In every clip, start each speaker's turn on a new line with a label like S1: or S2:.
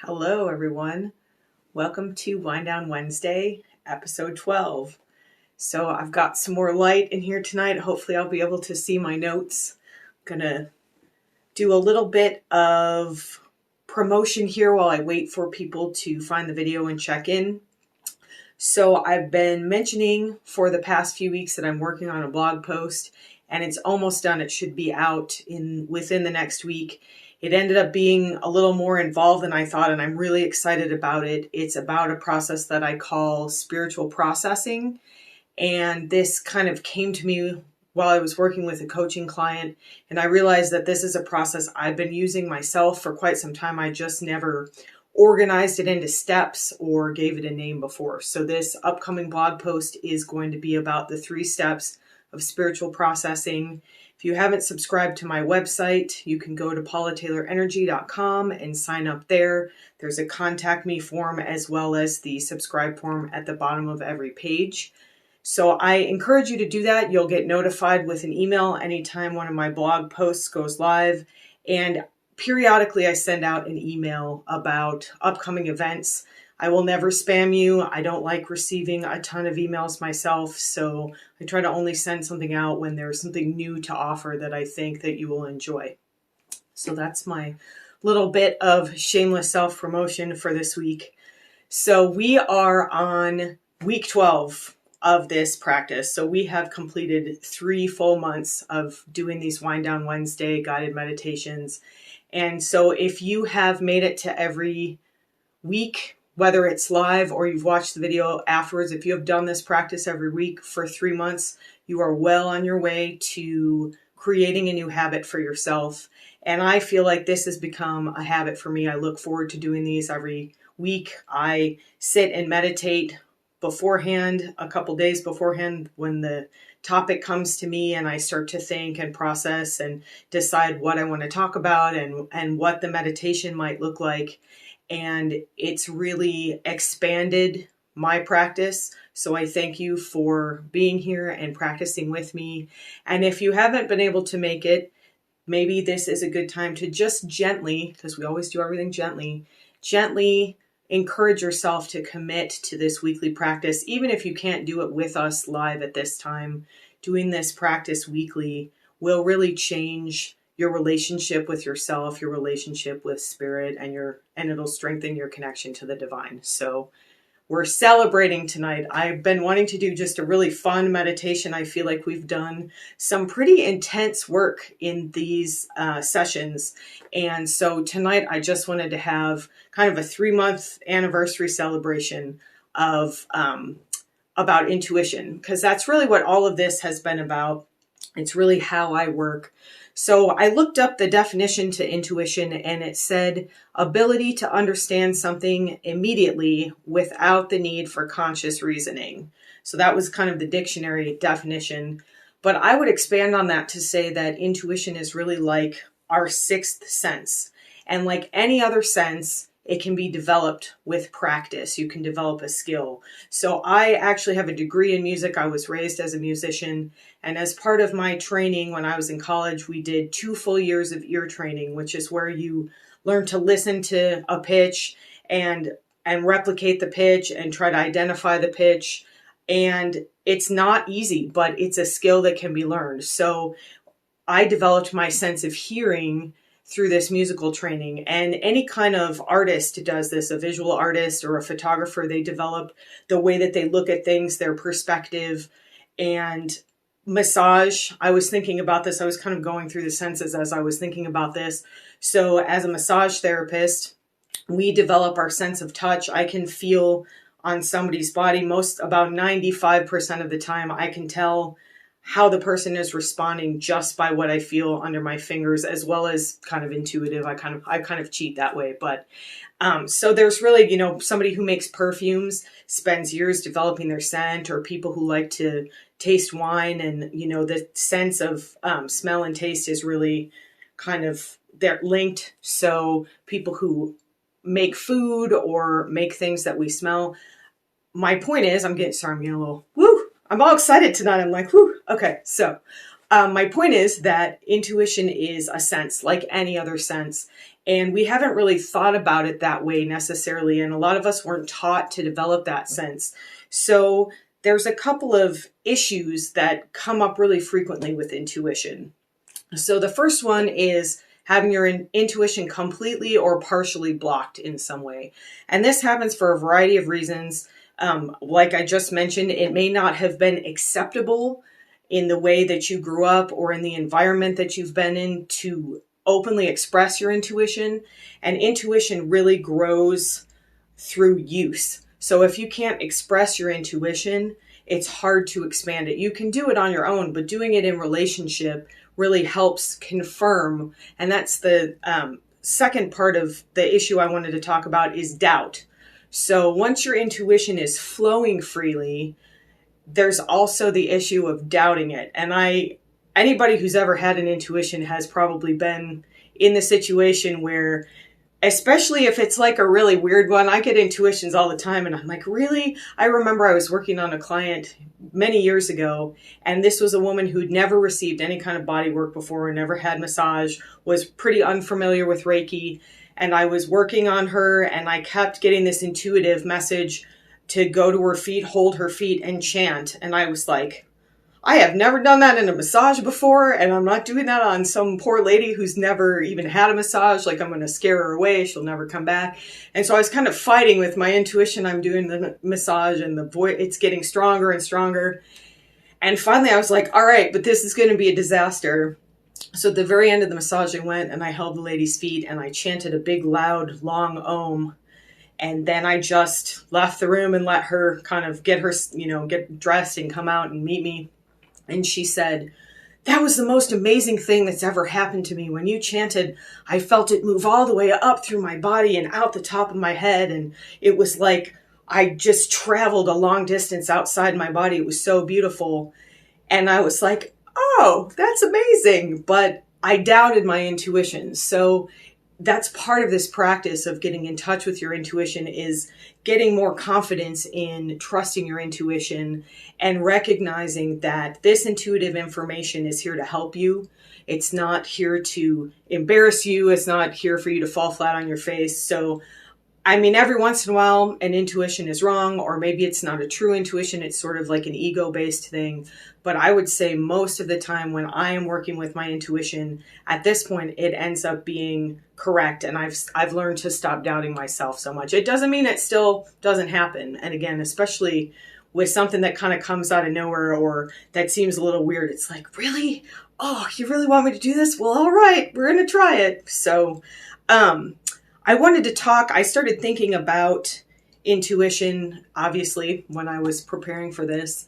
S1: Hello, everyone. Welcome to Wind Down Wednesday, episode 12. So I've got some more light in here tonight. Hopefully I'll be able to see my notes. I'm gonna do a little bit of promotion here while I wait for people to find the video and check in. So I've been mentioning for the past few weeks that I'm working on a blog post, and it's almost done. It should be out within the next week. It ended up being a little more involved than I thought, and I'm really excited about it. It's about a process that I call spiritual processing, and this kind of came to me while I was working with a coaching client, and I realized that this is a process I've been using myself for quite some time. I just never organized it into steps or gave it a name before. So this upcoming blog post is going to be about the 3 steps of spiritual processing. If you haven't subscribed to my website, you can go to paulataylorenergy.com and sign up there. There's a contact me form as well as the subscribe form at the bottom of every page. So I encourage you to do that. You'll get notified with an email anytime one of my blog posts goes live. And periodically I send out an email about upcoming events. I will never spam you. I don't like receiving a ton of emails myself, so I try to only send something out when there's something new to offer that I think that you will enjoy. So that's my little bit of shameless self-promotion for this week. So we are on week 12 of this practice. So we have completed 3 full months of doing these Wind Down Wednesday guided meditations. And so if you have made it to every week, whether it's live or you've watched the video afterwards, if you have done this practice every week for 3 months, you are well on your way to creating a new habit for yourself. And I feel like this has become a habit for me. I look forward to doing these every week. I sit and meditate beforehand, a couple days beforehand, when the topic comes to me, and I start to think and process and decide what I want to talk about and what the meditation might look like. And it's really expanded my practice. So I thank you for being here and practicing with me. And if you haven't been able to make it, maybe this is a good time to just gently, because we always do everything gently encourage yourself to commit to this weekly practice. Even if you can't do it with us live at this time, doing this practice weekly will really change your relationship with yourself, your relationship with spirit, and it'll strengthen your connection to the divine. So we're celebrating tonight. I've been wanting to do just a really fun meditation. I feel like we've done some pretty intense work in these sessions. And so tonight I just wanted to have kind of a 3-month anniversary celebration of about intuition, because that's really what all of this has been about. It's really how I work. So I looked up the definition to intuition, and it said ability to understand something immediately without the need for conscious reasoning. So that was kind of the dictionary definition. But I would expand on that to say that intuition is really like our 6th sense. And like any other sense, it can be developed with practice. You can develop a skill. So I actually have a degree in music. I was raised as a musician. And as part of my training when I was in college, we did 2 full years of ear training, which is where you learn to listen to a pitch and replicate the pitch and try to identify the pitch. And it's not easy, but it's a skill that can be learned. So I developed my sense of hearing through this musical training. And any kind of artist does this, a visual artist or a photographer, they develop the way that they look at things, their perspective. And massage, I was thinking about this. I was kind of going through the senses as I was thinking about this. So as a massage therapist, we develop our sense of touch. I can feel on somebody's body about 95% of the time. I can tell how the person is responding just by what I feel under my fingers, as well as kind of intuitive. I kind of cheat that way. But so there's really, somebody who makes perfumes spends years developing their scent, or people who like to taste wine, and the sense of smell and taste is really kind of, they're linked. So people who make food or make things that we smell. My point is, I'm getting a little woo. I'm all excited tonight. I'm like, whew. Okay. So my point is that intuition is a sense like any other sense. And we haven't really thought about it that way necessarily. And a lot of us weren't taught to develop that sense. So there's a couple of issues that come up really frequently with intuition. So the first one is having your intuition completely or partially blocked in some way. And this happens for a variety of reasons. Like I just mentioned, it may not have been acceptable in the way that you grew up or in the environment that you've been in to openly express your intuition. And intuition really grows through use. So if you can't express your intuition, it's hard to expand it. You can do it on your own, but doing it in relationship really helps confirm. And that's the second part of the issue I wanted to talk about is doubt. So once your intuition is flowing freely, there's also the issue of doubting it. And anybody who's ever had an intuition has probably been in the situation where, especially if it's like a really weird one, I get intuitions all the time and I'm like, really? I remember I was working on a client many years ago, and this was a woman who'd never received any kind of body work before, never had massage, was pretty unfamiliar with Reiki. And I was working on her and I kept getting this intuitive message to go to her feet, hold her feet and chant. And I was like, I have never done that in a massage before, and I'm not doing that on some poor lady who's never even had a massage. Like, I'm going to scare her away. She'll never come back. And so I was kind of fighting with my intuition. I'm doing the massage and the voice, it's getting stronger and stronger. And finally I was like, all right, but this is going to be a disaster. So at the very end of the massage, I went and I held the lady's feet and I chanted a big, loud, long Om. And then I just left the room and let her kind of get dressed and come out and meet me. And she said, that was the most amazing thing that's ever happened to me. When you chanted, I felt it move all the way up through my body and out the top of my head. And it was like I just traveled a long distance outside my body. It was so beautiful. And I was like, oh, that's amazing. But I doubted my intuition. So that's part of this practice of getting in touch with your intuition, is getting more confidence in trusting your intuition and recognizing that this intuitive information is here to help you. It's not here to embarrass you. It's not here for you to fall flat on your face. So, I mean, every once in a while, an intuition is wrong, or maybe it's not a true intuition. It's sort of like an ego-based thing. But I would say most of the time when I am working with my intuition, at this point, it ends up being correct. And I've learned to stop doubting myself so much. It doesn't mean it still doesn't happen. And again, especially with something that kind of comes out of nowhere or that seems a little weird, it's like, really? Oh, you really want me to do this? Well, all right, we're going to try it. So, I wanted to talk, I started thinking about intuition, obviously, when I was preparing for this,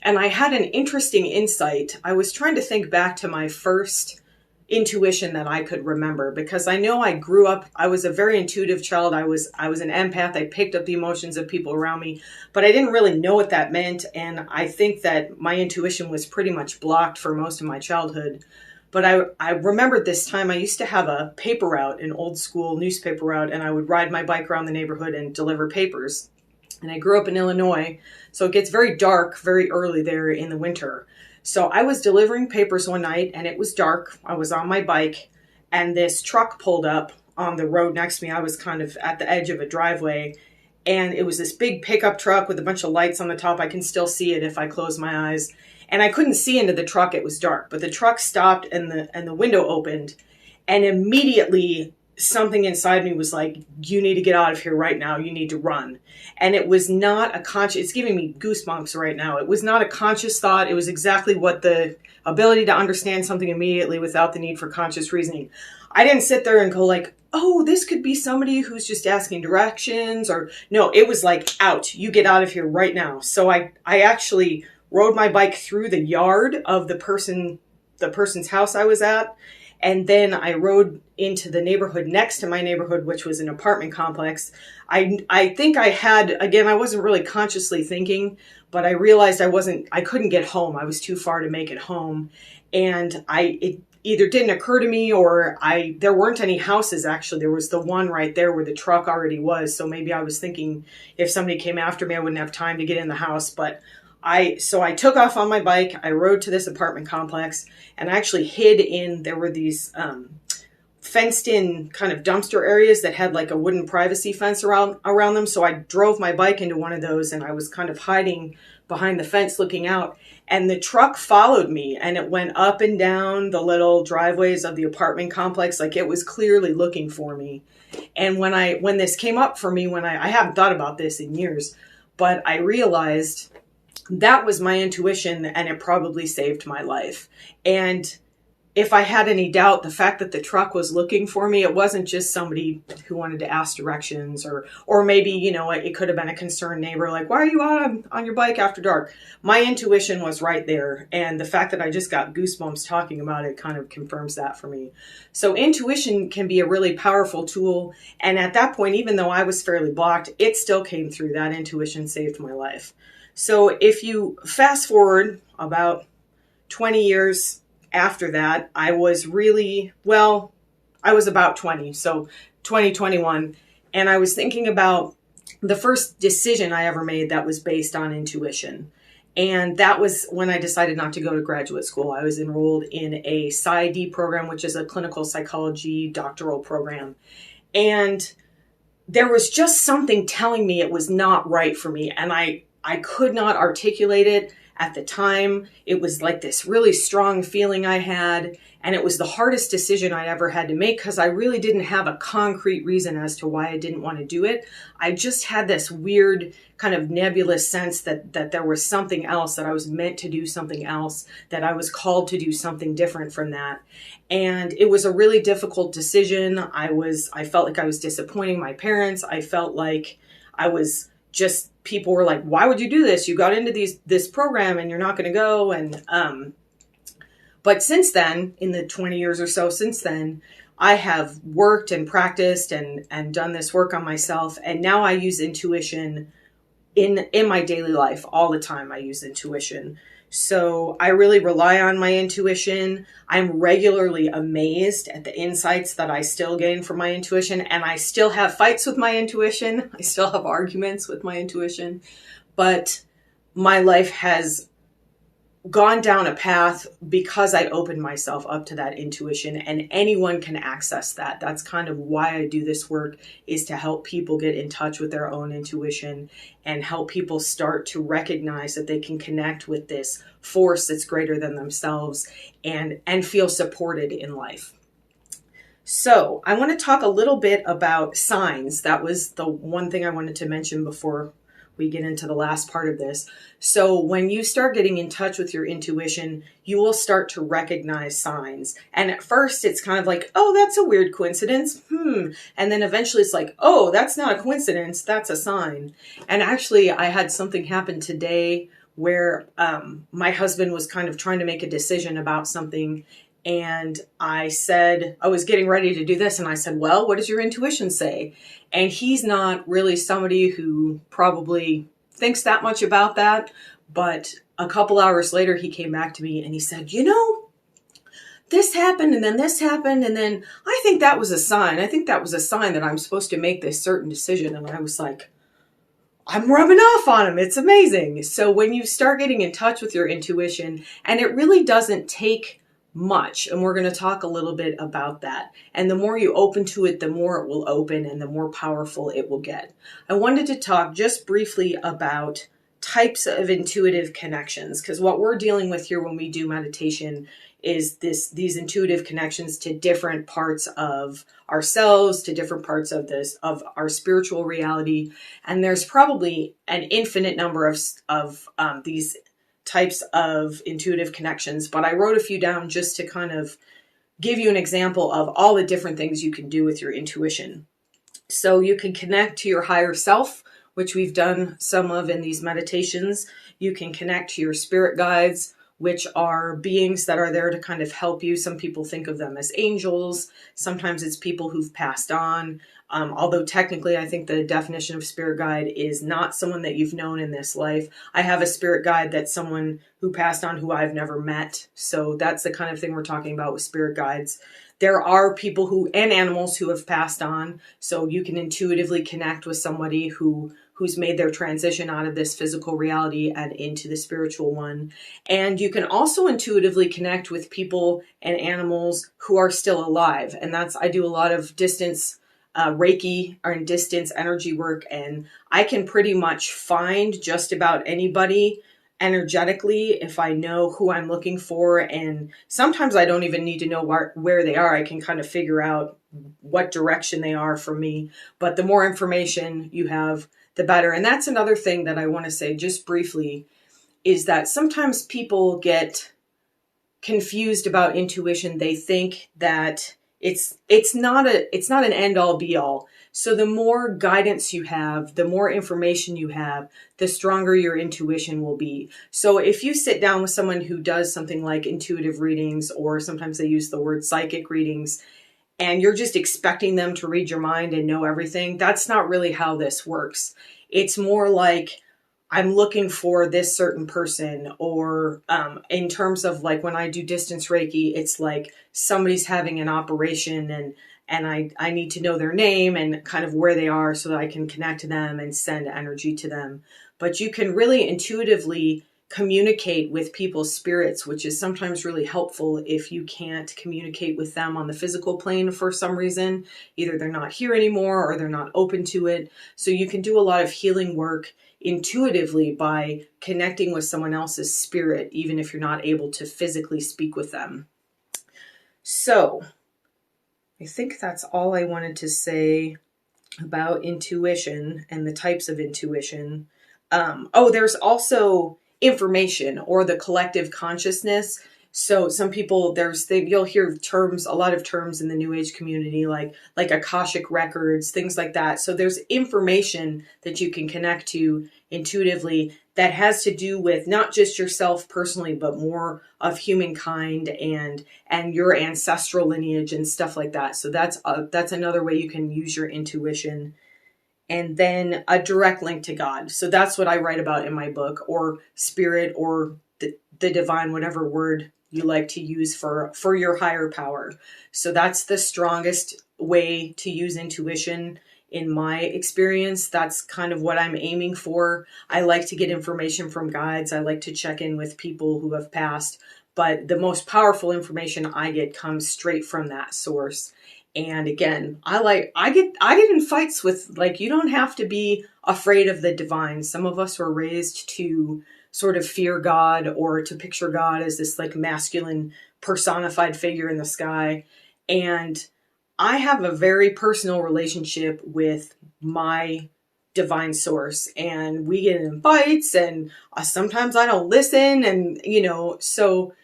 S1: and I had an interesting insight. I was trying to think back to my first intuition that I could remember, because I know I grew up, I was a very intuitive child. I was an empath. I picked up the emotions of people around me, but I didn't really know what that meant. And I think that my intuition was pretty much blocked for most of my childhood. But I remembered this time I used to have a paper route, an old school newspaper route, and I would ride my bike around the neighborhood and deliver papers. And I grew up in Illinois, so it gets very dark very early there in the winter. So I was delivering papers one night and it was dark. I was on my bike and this truck pulled up on the road next to me. I was kind of at the edge of a driveway, and it was this big pickup truck with a bunch of lights on the top. I can still see it if I close my eyes. And I couldn't see into the truck. It was dark, but the truck stopped and the window opened, and immediately something inside me was like, you need to get out of here right now. You need to run. And it was not a conscious, it's giving me goosebumps right now. It was not a conscious thought. It was exactly what the ability to understand something immediately without the need for conscious reasoning. I didn't sit there and go like, oh, this could be somebody who's just asking directions, or no, it was like, out, you get out of here right now. So I actually rode my bike through the yard of the person's house I was at. And then I rode into the neighborhood next to my neighborhood, which was an apartment complex. I think I had, again, I wasn't really consciously thinking, but I realized I couldn't get home. I was too far to make it home. And it either didn't occur to me, or there weren't any houses actually. There was the one right there where the truck already was. So maybe I was thinking if somebody came after me, I wouldn't have time to get in the house. But so I took off on my bike. I rode to this apartment complex and I actually hid in, there were these fenced in kind of dumpster areas that had like a wooden privacy fence around them. So I drove my bike into one of those, and I was kind of hiding behind the fence looking out, and the truck followed me, and it went up and down the little driveways of the apartment complex. Like, it was clearly looking for me. And when this came up for me, I haven't thought about this in years, but I realized that was my intuition, and it probably saved my life. And if I had any doubt, the fact that the truck was looking for me, it wasn't just somebody who wanted to ask directions, or maybe, it could have been a concerned neighbor, like, why are you out on your bike after dark? My intuition was right there. And the fact that I just got goosebumps talking about it kind of confirms that for me. So intuition can be a really powerful tool. And at that point, even though I was fairly blocked, it still came through. That intuition saved my life. So if you fast forward about 20 years after that, I was about 20, so 2021, and I was thinking about the first decision I ever made that was based on intuition. And that was when I decided not to go to graduate school. I was enrolled in a PsyD program, which is a clinical psychology doctoral program. And there was just something telling me it was not right for me. And I could not articulate it. At the time, it was like this really strong feeling I had, and it was the hardest decision I ever had to make because I really didn't have a concrete reason as to why I didn't want to do it. I just had this weird kind of nebulous sense that there was something else, that I was meant to do something else, that I was called to do something different from that. And it was a really difficult decision. I felt like I was disappointing my parents. I felt like I was just, people were like, why would you do this? You got into this program and you're not going to go. And, but since then, in the 20 years or so since then, I have worked and practiced and done this work on myself. And now I use intuition in my daily life all the time. I use intuition. So I really rely on my intuition. I'm regularly amazed at the insights that I still gain from my intuition. And I still have fights with my intuition. I still have arguments with my intuition. But my life has gone down a path because I opened myself up to that intuition, and anyone can access that. That's kind of why I do this work, is to help people get in touch with their own intuition and help people start to recognize that they can connect with this force that's greater than themselves and feel supported in life. So I want to talk a little bit about signs. That was the one thing I wanted to mention before we get into the last part of this. So when you start getting in touch with your intuition, you will start to recognize signs. And at first it's kind of like, oh, that's a weird coincidence. And then eventually it's like, oh, that's not a coincidence. That's a sign. And actually I had something happen today where my husband was kind of trying to make a decision about something. And I said, I was getting ready to do this. And I said, well, what does your intuition say? And he's not really somebody who probably thinks that much about that. But a couple hours later, he came back to me and he said, this happened and then this happened. And then I think that was a sign. I think that was a sign that I'm supposed to make this certain decision. And I was like, I'm rubbing off on him. It's amazing. So when you start getting in touch with your intuition, and it really doesn't take much, and we're going to talk a little bit about that. And the more you open to it, the more it will open and the more powerful it will get. I wanted to talk just briefly about types of intuitive connections, because what we're dealing with here when we do meditation is these intuitive connections to different parts of ourselves, to different parts of our spiritual reality. And there's probably an infinite number of these types of intuitive connections, but I wrote a few down just to kind of give you an example of all the different things you can do with your intuition. So you can connect to your higher self, which we've done some of in these meditations. You can connect to your spirit guides, which are beings that are there to kind of help you. Some people think of them as angels. Sometimes it's people who've passed on. Although technically, I think the definition of spirit guide is not someone that you've known in this life. I have a spirit guide that's someone who passed on who I've never met. So that's the kind of thing we're talking about with spirit guides. there are people who, and animals who have passed on. So you can intuitively connect with somebody who's made their transition out of this physical reality and into the spiritual one. And you can also intuitively connect with people and animals who are still alive. And I do a lot of distance Reiki or distance energy work, and I can pretty much find just about anybody energetically if I know who I'm looking for. And sometimes I don't even need to know where they are. I can kind of figure out what direction they are for me. But the more information you have, the better. And that's another thing that I want to say just briefly, is that sometimes people get confused about intuition. They think that it's not an end all be all. So the more guidance you have, the more information you have, the stronger your intuition will be. So if you sit down with someone who does something like intuitive readings, or sometimes they use the word psychic readings, and you're just expecting them to read your mind and know everything, that's not really how this works. It's more like, I'm looking for this certain person, or in terms of like when I do distance Reiki, it's like somebody's having an operation, and I need to know their name and kind of where they are so that I can connect to them and send energy to them. But you can really intuitively communicate with people's spirits, which is sometimes really helpful if you can't communicate with them on the physical plane for some reason. Either they're not here anymore or they're not open to it. So you can do a lot of healing work intuitively by connecting with someone else's spirit, even if you're not able to physically speak with them. So I think that's all I wanted to say about intuition and the types of intuition. There's also information, or the collective consciousness. So some people, you'll hear a lot of terms in the New Age community, like Akashic records, things like that. So there's information that you can connect to intuitively that has to do with not just yourself personally, but more of humankind and your ancestral lineage and stuff like that. So that's another way you can use your intuition. And then a direct link to God. So that's what I write about in my book, or spirit, or the divine, whatever word you like to use for your higher power. So that's the strongest way to use intuition in my experience. That's kind of what I'm aiming for. I like to get information from guides. I like to check in with people who have passed, but the most powerful information I get comes straight from that source. And again, I get in fights with, like, you don't have to be afraid of the divine. Some of us were raised to sort of fear God, or to picture God as this like masculine personified figure in the sky. And I have a very personal relationship with my divine source, and we get in fights, and sometimes I don't listen. And, so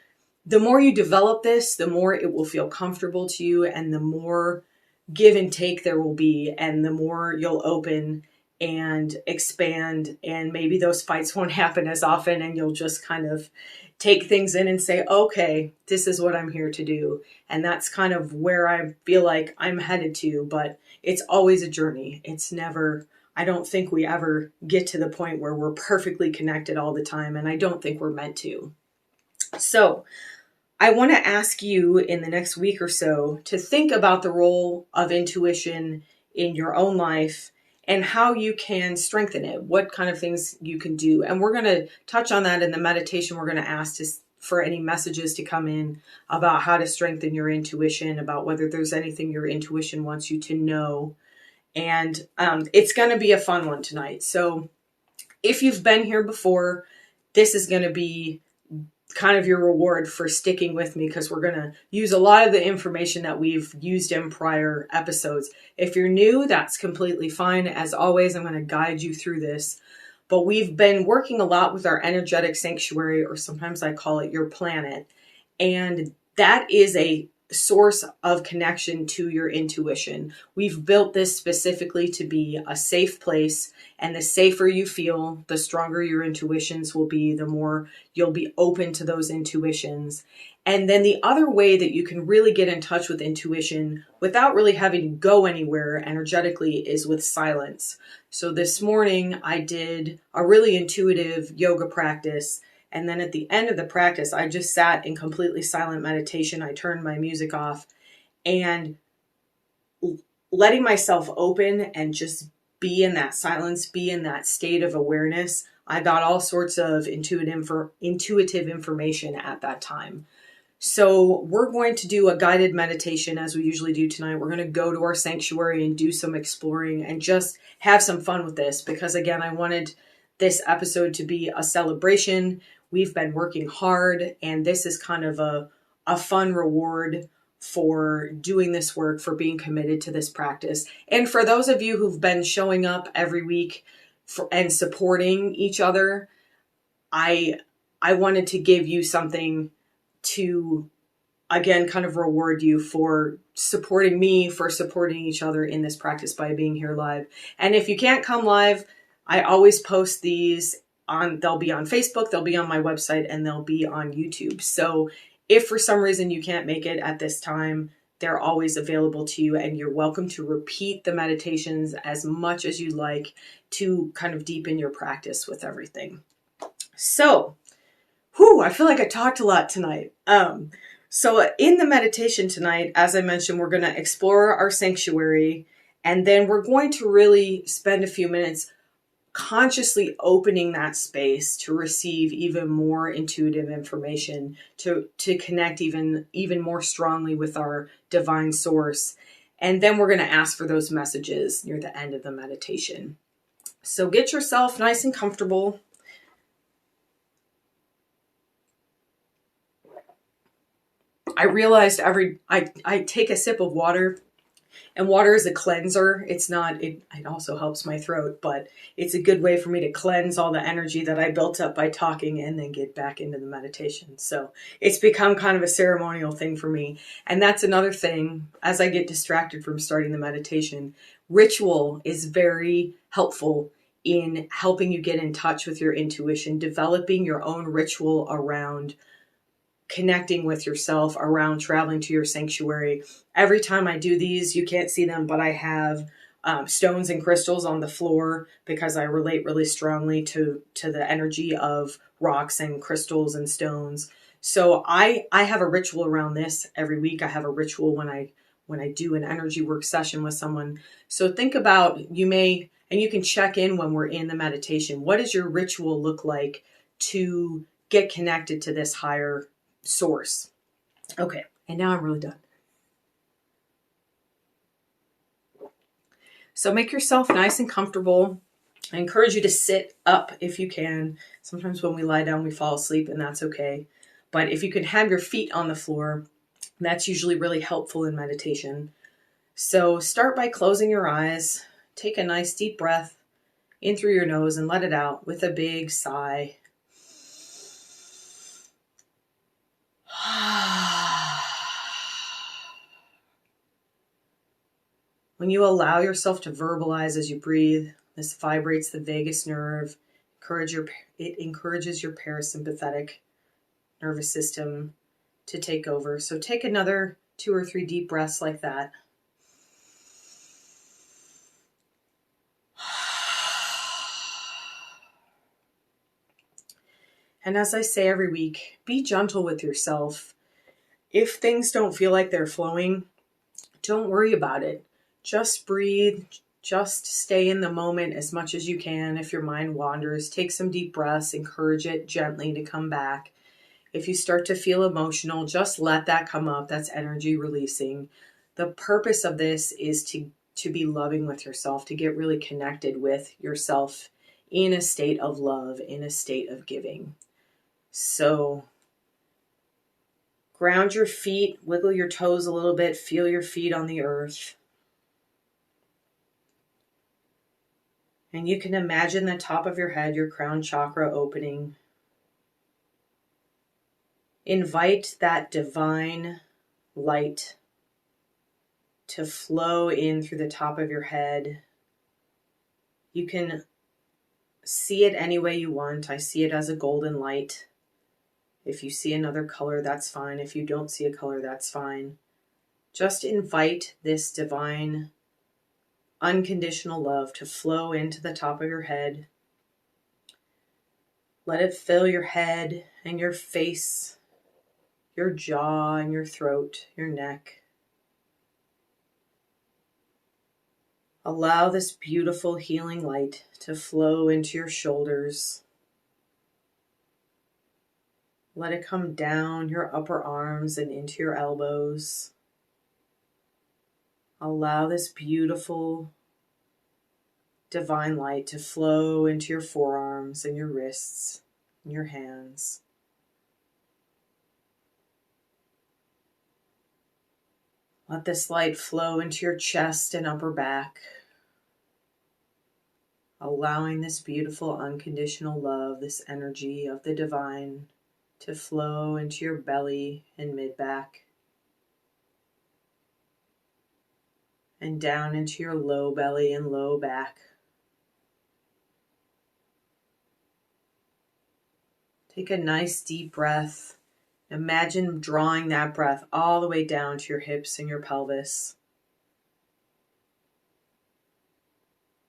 S1: the more you develop this, the more it will feel comfortable to you, and the more give and take there will be, and the more you'll open and expand, and maybe those fights won't happen as often, and you'll just kind of take things in and say, okay, this is what I'm here to do. And that's kind of where I feel like I'm headed to, but it's always a journey. I don't think we ever get to the point where we're perfectly connected all the time, and I don't think we're meant to. So I want to ask you in the next week or so to think about the role of intuition in your own life and how you can strengthen it, what kind of things you can do. And we're going to touch on that in the meditation. We're going to ask for any messages to come in about how to strengthen your intuition, about whether there's anything your intuition wants you to know. And it's going to be a fun one tonight. So if you've been here before, this is going to be kind of your reward for sticking with me, because we're going to use a lot of the information that we've used in prior episodes. If you're new, that's completely fine. As always, I'm going to guide you through this. But we've been working a lot with our energetic sanctuary, or sometimes I call it your planet. And that is a source of connection to your intuition. We've built this specifically to be a safe place, and the safer you feel, the stronger your intuitions will be, the more you'll be open to those intuitions. And then the other way that you can really get in touch with intuition without really having to go anywhere energetically is with silence. So this morning I did a really intuitive yoga practice. And then at the end of the practice, I just sat in completely silent meditation. I turned my music off, and letting myself open and just be in that silence, be in that state of awareness. I got all sorts of intuitive information at that time. So we're going to do a guided meditation as we usually do tonight. We're going to go to our sanctuary and do some exploring and just have some fun with this, because again, I wanted this episode to be a celebration. We've been working hard, and this is kind of a fun reward for doing this work, for being committed to this practice. And for those of you who've been showing up every week and supporting each other, I wanted to give you something to, again, kind of reward you for supporting me, for supporting each other in this practice by being here live. And if you can't come live, I always post these they'll be on Facebook, they'll be on my website, and they'll be on YouTube. So if for some reason you can't make it at this time, they're always available to you, and you're welcome to repeat the meditations as much as you like to kind of deepen your practice with everything. So, I feel like I talked a lot tonight. So in the meditation tonight, as I mentioned, we're going to explore our sanctuary, and then we're going to really spend a few minutes consciously opening that space to receive even more intuitive information, to connect even more strongly with our divine source. And then we're going to ask for those messages near the end of the meditation. So get yourself nice and comfortable. I realized I take a sip of water, and water is a cleanser. It also helps my throat, but it's a good way for me to cleanse all the energy that I built up by talking and then get back into the meditation. So it's become kind of a ceremonial thing for me. And that's another thing, as I get distracted from starting the meditation, ritual is very helpful in helping you get in touch with your intuition, developing your own ritual around connecting with yourself, around traveling to your sanctuary. Every time I do these, you can't see them, but I have stones and crystals on the floor because I relate really strongly to the energy of rocks and crystals and stones. So I have a ritual around this every week. I have a ritual when I do an energy work session with someone. So think about, and you can check in when we're in the meditation. What does your ritual look like to get connected to this higher source? Okay, and now I'm really done. So make yourself nice and comfortable. I encourage you to sit up if you can. Sometimes when we lie down, we fall asleep, and that's okay. But if you can have your feet on the floor, that's usually really helpful in meditation. So start by closing your eyes. Take a nice deep breath in through your nose and let it out with a big sigh. When you allow yourself to verbalize as you breathe, this vibrates the vagus nerve. It encourages your parasympathetic nervous system to take over. So take another 2 or 3 deep breaths like that. And as I say every week, be gentle with yourself. If things don't feel like they're flowing, don't worry about it. Just breathe. Just stay in the moment as much as you can. If your mind wanders, take some deep breaths, encourage it gently to come back. If you start to feel emotional, just let that come up. That's energy releasing. The purpose of this is to be loving with yourself, to get really connected with yourself in a state of love, in a state of giving. So ground your feet, wiggle your toes a little bit, feel your feet on the earth. And you can imagine the top of your head, your crown chakra opening. Invite that divine light to flow in through the top of your head. You can see it any way you want. I see it as a golden light. If you see another color, that's fine. If you don't see a color, that's fine. Just invite this divine, unconditional love to flow into the top of your head. Let it fill your head and your face, your jaw and your throat, your neck. Allow this beautiful healing light to flow into your shoulders. Let it come down your upper arms and into your elbows. Allow this beautiful divine light to flow into your forearms and your wrists and your hands. Let this light flow into your chest and upper back, allowing this beautiful unconditional love, this energy of the divine, to flow into your belly and mid-back, and down into your low belly and low back. Take a nice deep breath. Imagine drawing that breath all the way down to your hips and your pelvis.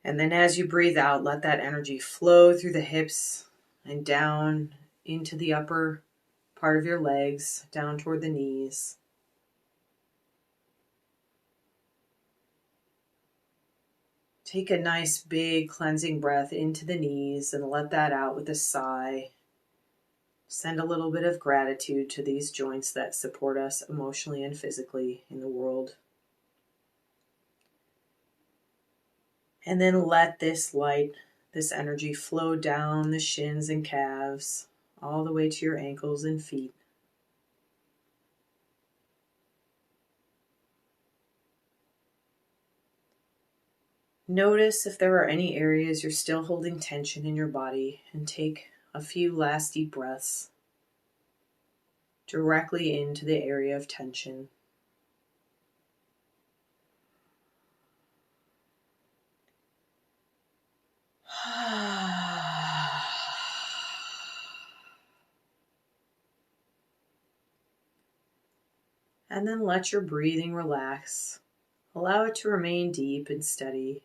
S1: And then as you breathe out, let that energy flow through the hips and down into the upper part of your legs, down toward the knees. Take a nice big cleansing breath into the knees and let that out with a sigh. Send a little bit of gratitude to these joints that support us emotionally and physically in the world. And then let this light, this energy flow down the shins and calves, all the way to your ankles and feet. Notice if there are any areas you're still holding tension in your body, and take a few last deep breaths directly into the area of tension. And then let your breathing relax. Allow it to remain deep and steady.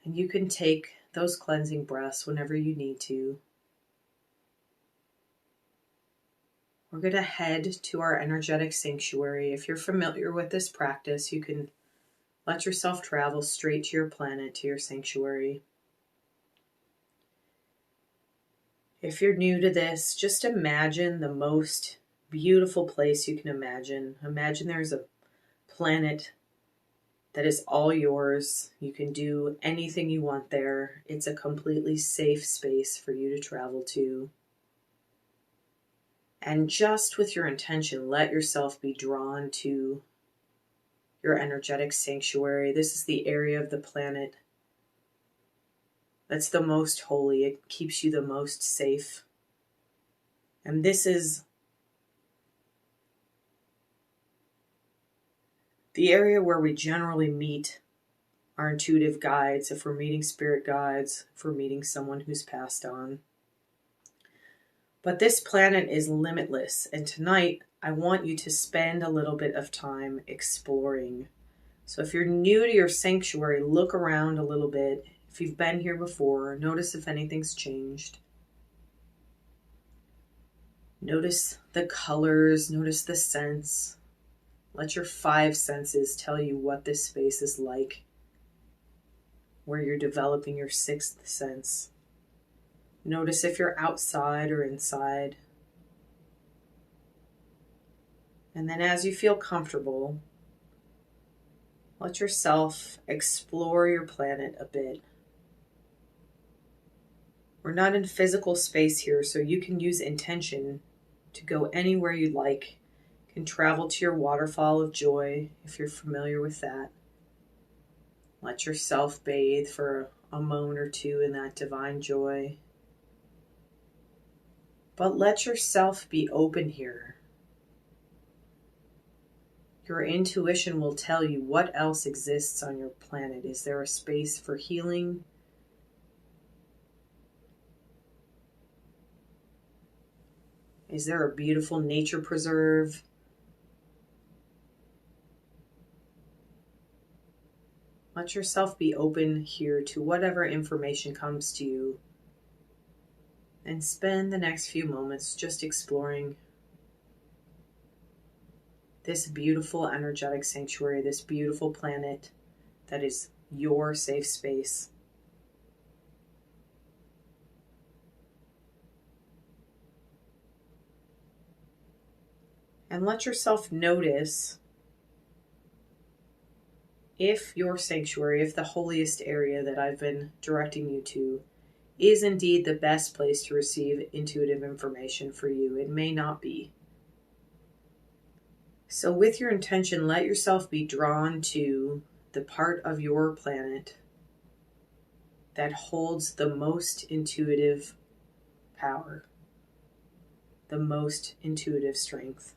S1: And you can take those cleansing breaths whenever you need to. We're going to head to our energetic sanctuary. If you're familiar with this practice, you can let yourself travel straight to your planet, to your sanctuary. If you're new to this, just imagine the most beautiful place you can imagine. Imagine there's a planet that is all yours. You can do anything you want there. It's a completely safe space for you to travel to. And just with your intention, let yourself be drawn to your energetic sanctuary. This is the area of the planet that's the most holy. It keeps you the most safe. And this is the area where we generally meet our intuitive guides, if we're meeting spirit guides, if we're meeting someone who's passed on. But this planet is limitless, and tonight I want you to spend a little bit of time exploring. So if you're new to your sanctuary, look around a little bit. If you've been here before, notice if anything's changed. Notice the colors, notice the scents. Let your 5 senses tell you what this space is like, where you're developing your 6th sense. Notice if you're outside or inside. And then as you feel comfortable, let yourself explore your planet a bit. We're not in physical space here, so you can use intention to go anywhere you'd like. You can travel to your waterfall of joy if you're familiar with that. Let yourself bathe for a moment or two in that divine joy. But let yourself be open here. Your intuition will tell you what else exists on your planet. Is there a space for healing? Is there a beautiful nature preserve? Let yourself be open here to whatever information comes to you. And spend the next few moments just exploring this beautiful energetic sanctuary, this beautiful planet that is your safe space. And let yourself notice if your sanctuary, if the holiest area that I've been directing you to, is indeed the best place to receive intuitive information for you. It may not be. So with your intention, let yourself be drawn to the part of your planet that holds the most intuitive power, the most intuitive strength.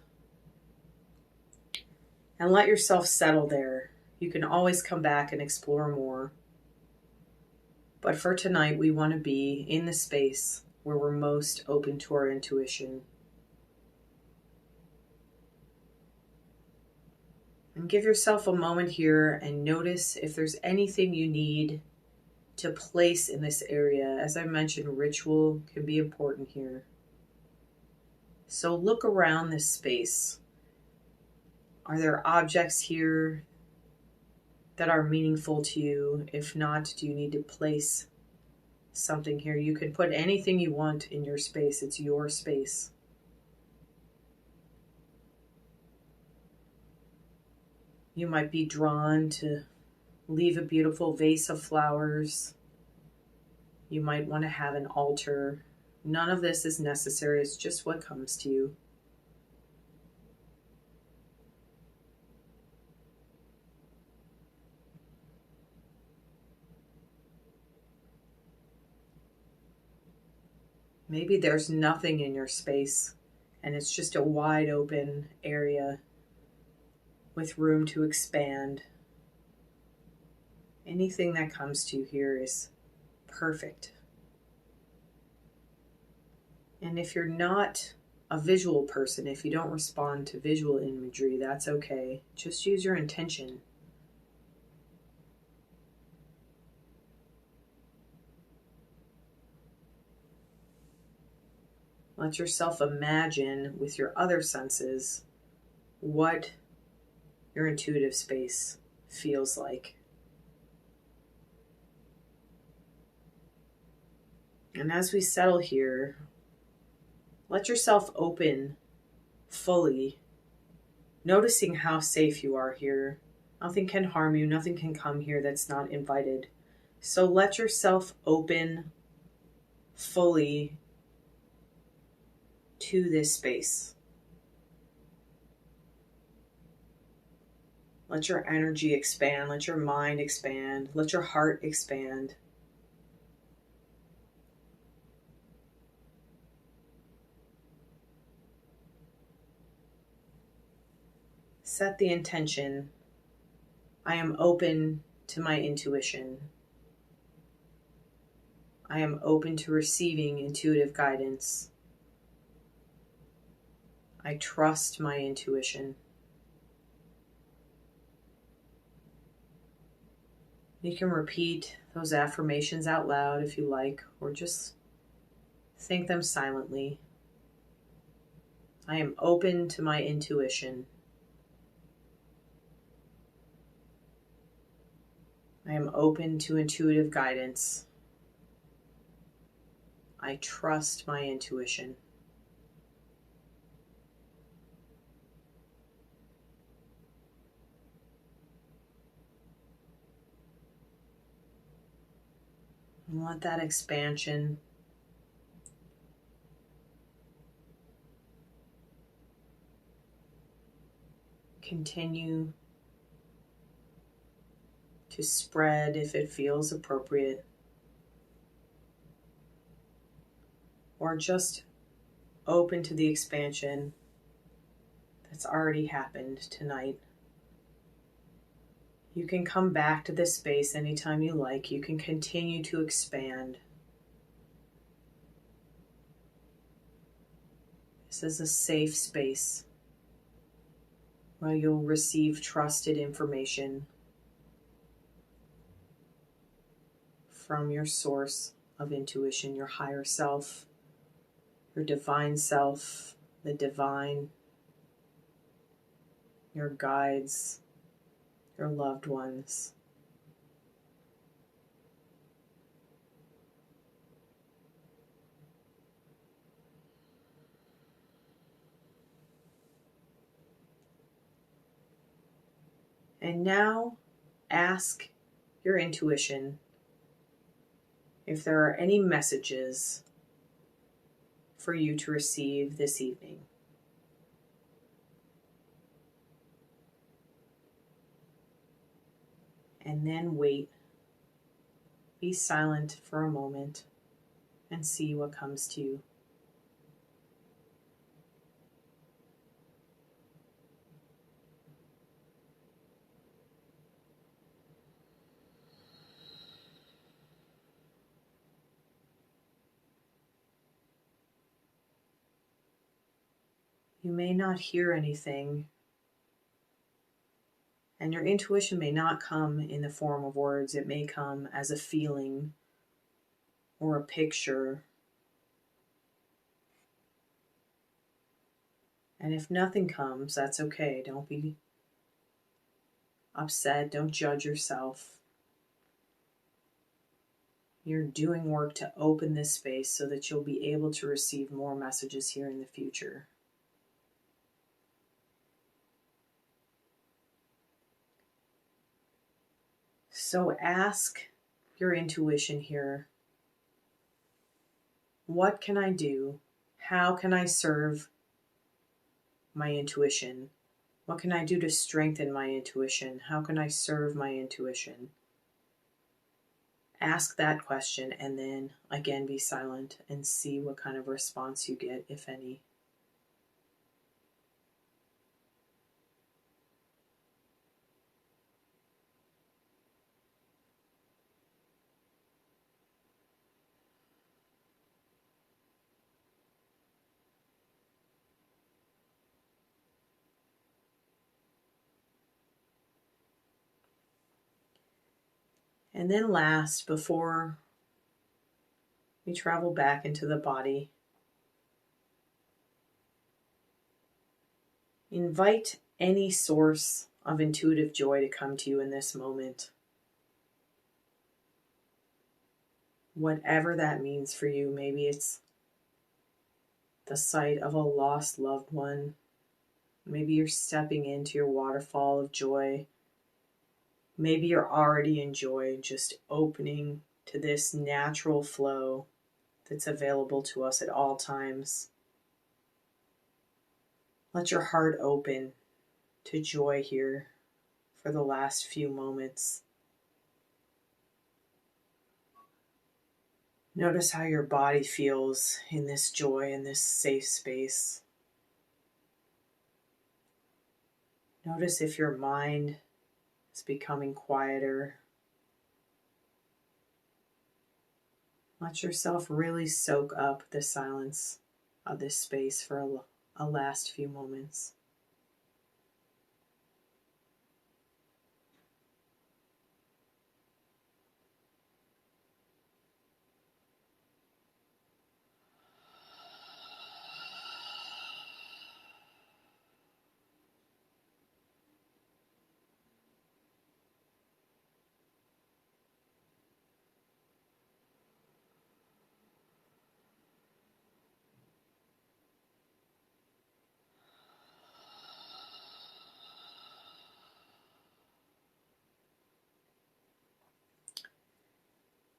S1: And let yourself settle there. You can always come back and explore more. But for tonight, we want to be in the space where we're most open to our intuition. And give yourself a moment here and notice if there's anything you need to place in this area. As I mentioned, ritual can be important here. So look around this space. Are there objects here that are meaningful to you? If not, do you need to place something here? You can put anything you want in your space. It's your space. You might be drawn to leave a beautiful vase of flowers. You might want to have an altar. None of this is necessary. It's just what comes to you. Maybe there's nothing in your space and it's just a wide open area with room to expand. Anything that comes to you here is perfect. And if you're not a visual person, if you don't respond to visual imagery, that's okay. Just use your intention. Let yourself imagine with your other senses what your intuitive space feels like. And as we settle here, let yourself open fully, noticing how safe you are here. Nothing can harm you. Nothing can come here that's not invited. So let yourself open fully to this space. Let your energy expand. Let your mind expand. Let your heart expand. Set the intention. I am open to my intuition. I am open to receiving intuitive guidance. I trust my intuition. You can repeat those affirmations out loud if you like, or just think them silently. I am open to my intuition. I am open to intuitive guidance. I trust my intuition. And let that expansion continue to spread if it feels appropriate, or just open to the expansion that's already happened tonight. You can come back to this space anytime you like. You can continue to expand. This is a safe space where you'll receive trusted information from your source of intuition, your higher self, your divine self, the divine, your guides, your loved ones. And now ask your intuition if there are any messages for you to receive this evening. And then wait. Be silent for a moment and see what comes to you. You may not hear anything, and your intuition may not come in the form of words. It may come as a feeling or a picture. And if nothing comes, that's okay. Don't be upset. Don't judge yourself. You're doing work to open this space so that you'll be able to receive more messages here in the future. So ask your intuition here, what can I do? How can I serve my intuition? What can I do to strengthen my intuition? How can I serve my intuition? Ask that question and then again be silent and see what kind of response you get, if any. And then last, before we travel back into the body, invite any source of intuitive joy to come to you in this moment. Whatever that means for you, maybe it's the sight of a lost loved one. Maybe you're stepping into your waterfall of joy. Maybe you're already in joy, just opening to this natural flow that's available to us at all times. Let your heart open to joy here for the last few moments. Notice how your body feels in this joy, in this safe space. Notice if your mind is becoming quieter. Let yourself really soak up the silence of this space for a last few moments.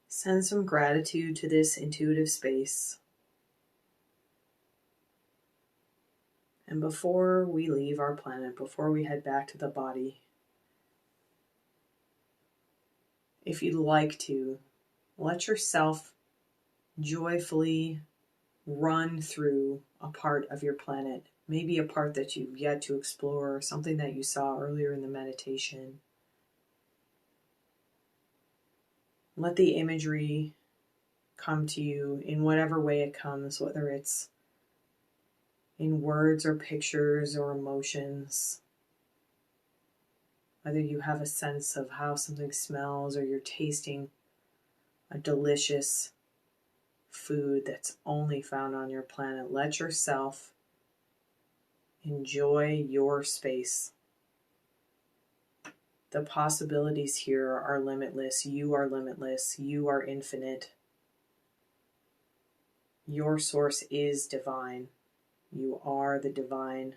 S1: Send some gratitude to this intuitive space. And before we leave our planet, before we head back to the body, if you'd like to, let yourself joyfully run through a part of your planet, maybe a part that you've yet to explore, something that you saw earlier in the meditation. Let the imagery come to you in whatever way it comes, whether it's in words or pictures or emotions, whether you have a sense of how something smells or you're tasting a delicious food that's only found on your planet. Let yourself enjoy your space. The possibilities here are limitless. You are limitless. You are infinite. Your source is divine. You are the divine.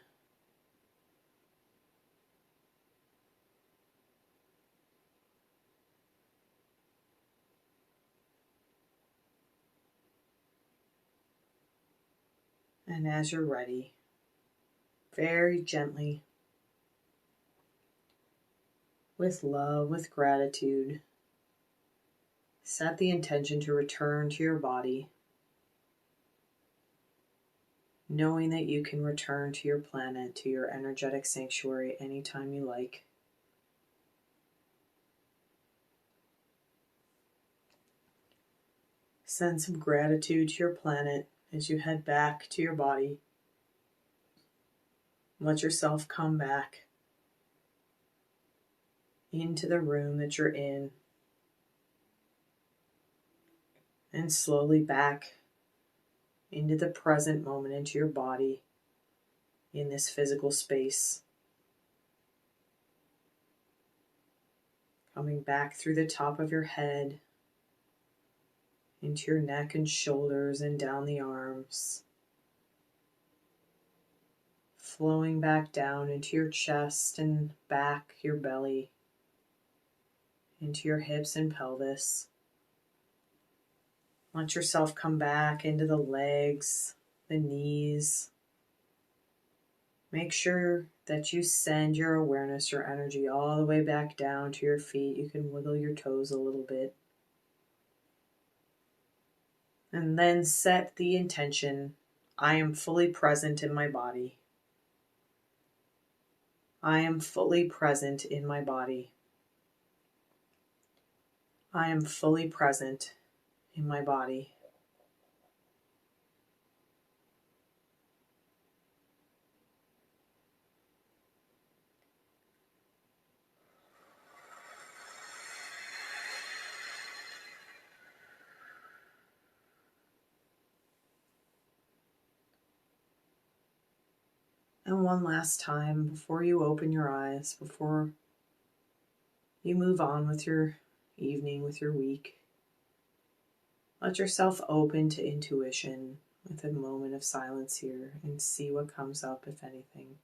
S1: And as you're ready, very gently, with love, with gratitude, set the intention to return to your body, knowing that you can return to your planet, to your energetic sanctuary anytime you like. Send some gratitude to your planet as you head back to your body. Let yourself come back into the room that you're in, and slowly back into the present moment, into your body in this physical space. Coming back through the top of your head, into your neck and shoulders and down the arms. Flowing back down into your chest and back, your belly, into your hips and pelvis. Let yourself come back into the legs, the knees. Make sure that you send your awareness, your energy all the way back down to your feet. You can wiggle your toes a little bit. And then set the intention, I am fully present in my body. I am fully present in my body. I am fully present in my body. And one last time before you open your eyes, before you move on with your evening, with your week, let yourself open to intuition with a moment of silence here and see what comes up, if anything.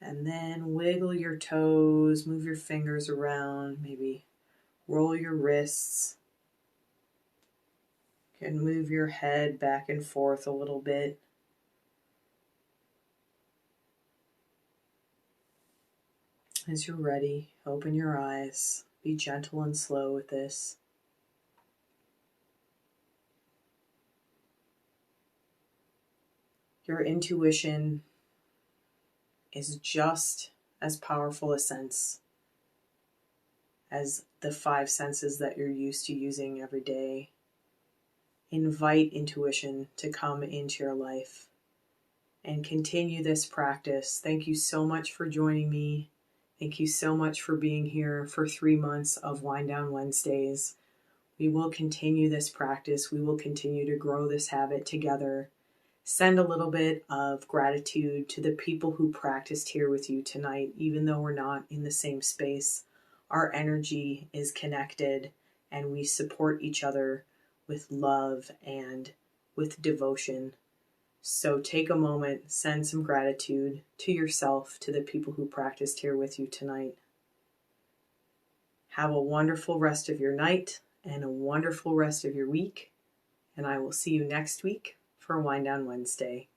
S1: And then wiggle your toes, move your fingers around, maybe roll your wrists. You can move your head back and forth a little bit. As you're ready, open your eyes. Be gentle and slow with this. Your intuition is just as powerful a sense as the 5 senses that you're used to using every day. Invite intuition to come into your life and continue this practice. Thank you so much for joining me. Thank you so much for being here for 3 months of Wind Down Wednesdays. We will continue this practice. We will continue to grow this habit together. Send a little bit of gratitude to the people who practiced here with you tonight, even though we're not in the same space. Our energy is connected and we support each other with love and with devotion. So take a moment, send some gratitude to yourself, to the people who practiced here with you tonight. Have a wonderful rest of your night and a wonderful rest of your week. And I will see you next week for Wind Down Wednesday.